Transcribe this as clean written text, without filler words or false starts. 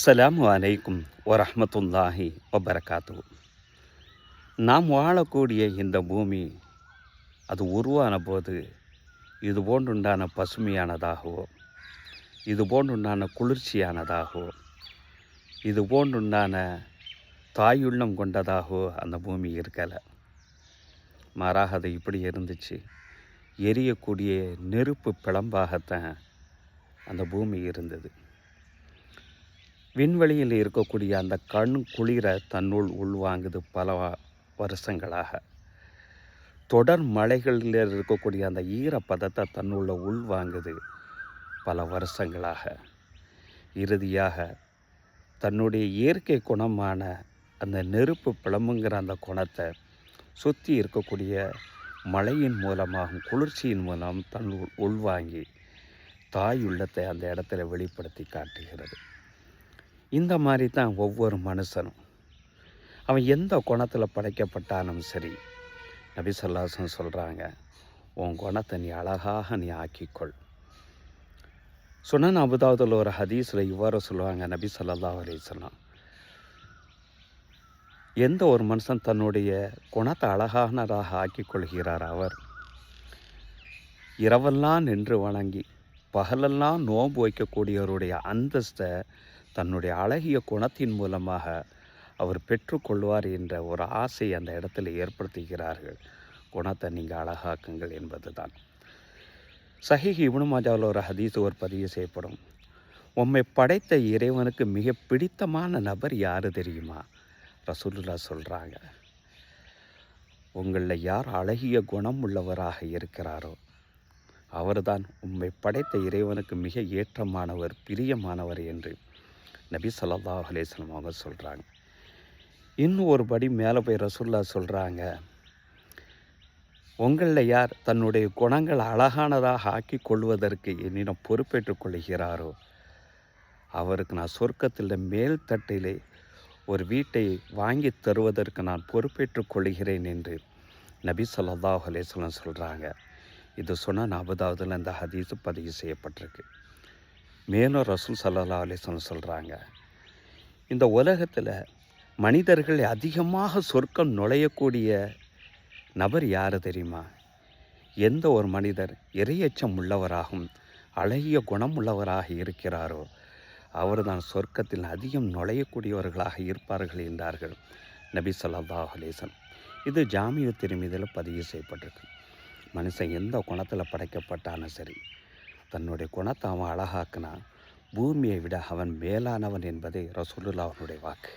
அஸ்ஸலாமு அலைக்கும் வரஹ்மத்துல்லாஹி வபரகாத்துஹு. நாம் வாழக்கூடிய இந்த பூமி அது உருவான போது இது போன்றுண்டான பசுமையானதாகவோ, இது போன்றுண்டான குளிர்ச்சியானதாகவோ, இது போன்றுண்டான தாயுள்ளம் கொண்டதாகவோ அந்த பூமி இருக்கலை. மாறாக அது இப்படி இருந்துச்சு. எரியக்கூடிய நெருப்பு பிளம்பாகத்தான் அந்த பூமி இருந்தது. விண்வெளியில் இருக்கக்கூடிய அந்த கண் குளிர தன்னுள் உள்வாங்குது பல வருஷங்களாக. தொடர் மழைகளில் இருக்கக்கூடிய அந்த ஈரப்பதத்தை தன்னுள்ள உள்வாங்குது பல வருஷங்களாக. இறுதியாக தன்னுடைய இயற்கை குணமான அந்த நெருப்பு பிளம்புங்கிற அந்த குணத்தை சுற்றி இருக்கக்கூடிய மழையின் மூலமாகவும் குளிர்ச்சியின் மூலம் தன்னுள் உள்வாங்கி தாயுள்ளத்தை அந்த இடத்துல வெளிப்படுத்தி காட்டுகிறது. இந்த மாதிரி தான் ஒவ்வொரு மனுஷனும் அவன் எந்த குணத்தில் படைக்கப்பட்டாலும் சரி, நபி ஸல்லல்லாஹு அலைஹி வஸல்லம் சொல்கிறாங்க, உன் குணத்தை நீ அழகாக நீ ஆக்கிக்கொள். சுனன் அபூதாவூதில் ஒரு ஹதீஸில் இவ்வாறு சொல்லுவாங்க, நபி ஸல்லல்லாஹு அலைஹி வஸல்லம், எந்த ஒரு மனுஷன் தன்னுடைய குணத்தை அழகானதாக ஆக்கிக் கொள்கிறார், அவர் இரவெல்லாம் நின்று வணங்கி பகலெல்லாம் நோன்பு வைக்கக்கூடியவருடைய அந்தஸ்தை தன்னுடைய அழகிய குணத்தின் மூலமாக அவர் பெற்றுக்கொள்வார் என்ற ஒரு ஆசை அந்த இடத்துல ஏற்படுத்துகிறார்கள். குணத்தை நீங்கள் அழகாக்குங்கள் என்பது தான். சஹீஹ் இப்னு மாஜாவில் ஒரு ஹதீஸ் ஒரு பதிவு செய்யப்படும். உம்மை படைத்த இறைவனுக்கு மிக பிடித்தமான நபர் யார் தெரியுமா? ரசூலுல்லாஹ் சொல்கிறாங்க, உங்களில் யார் அழகிய குணம் உள்ளவராக இருக்கிறாரோ அவர்தான் உம்மை படைத்த இறைவனுக்கு மிக ஏற்றமானவர், பிரியமானவர் என்று நபி ஸல்லல்லாஹு அலைஹி வஸல்லம் அவங்க சொல்கிறாங்க. இன்னும் ஒரு படி மேலே போய் ரசூலுல்லாஹ் சொல்கிறாங்க, உங்களில் யார் தன்னுடைய குணங்கள் அழகானதாக ஆக்கி கொள்வதற்கு என்னிடம் பொறுப்பேற்றுக் கொள்கிறாரோ அவருக்கு நான் சொர்க்கத்தில் மேல் தட்டிலே ஒரு வீட்டை வாங்கி தருவதற்கு நான் பொறுப்பேற்றுக் கொள்கிறேன் என்று நபி ஸல்லல்லாஹு அலைஹி வஸல்லம் சொல்கிறாங்க. இது சுனன் அபூதாவூதில் இந்த ஹதீஸ் பதிவு செய்யப்பட்டிருக்கு. மேலும் ரசூல் ஸல்லல்லாஹு அலைஹி வஸல்லம் சொல்கிறாங்க, இந்த உலகத்தில் மனிதர்கள் அதிகமாக சொர்க்கம் நுழையக்கூடிய நபர் யார் தெரியுமா? எந்த ஒரு மனிதர் இறையச்சம் உள்ளவராகவும் அழகிய குணம் உள்ளவராக இருக்கிறாரோ அவர் தான் சொர்க்கத்தில் அதிகம் நுழையக்கூடியவர்களாக இருப்பார்கள் என்றார்கள் நபி ஸல்லல்லாஹு அலைஹி வஸல்லம். இது ஜாமிஉ திர்மிதியில் பதிவு செய்யப்பட்டிருக்கு. மனுஷன் எந்த குணத்தில் படைக்கப்பட்டாலும் சரி, தன்னுடைய குணத்தை அவன் அழகாக்கினா பூமியை விட அவன் மேலானவன் என்பதே ரசூலுல்லாஹ்வுடைய வாக்கு.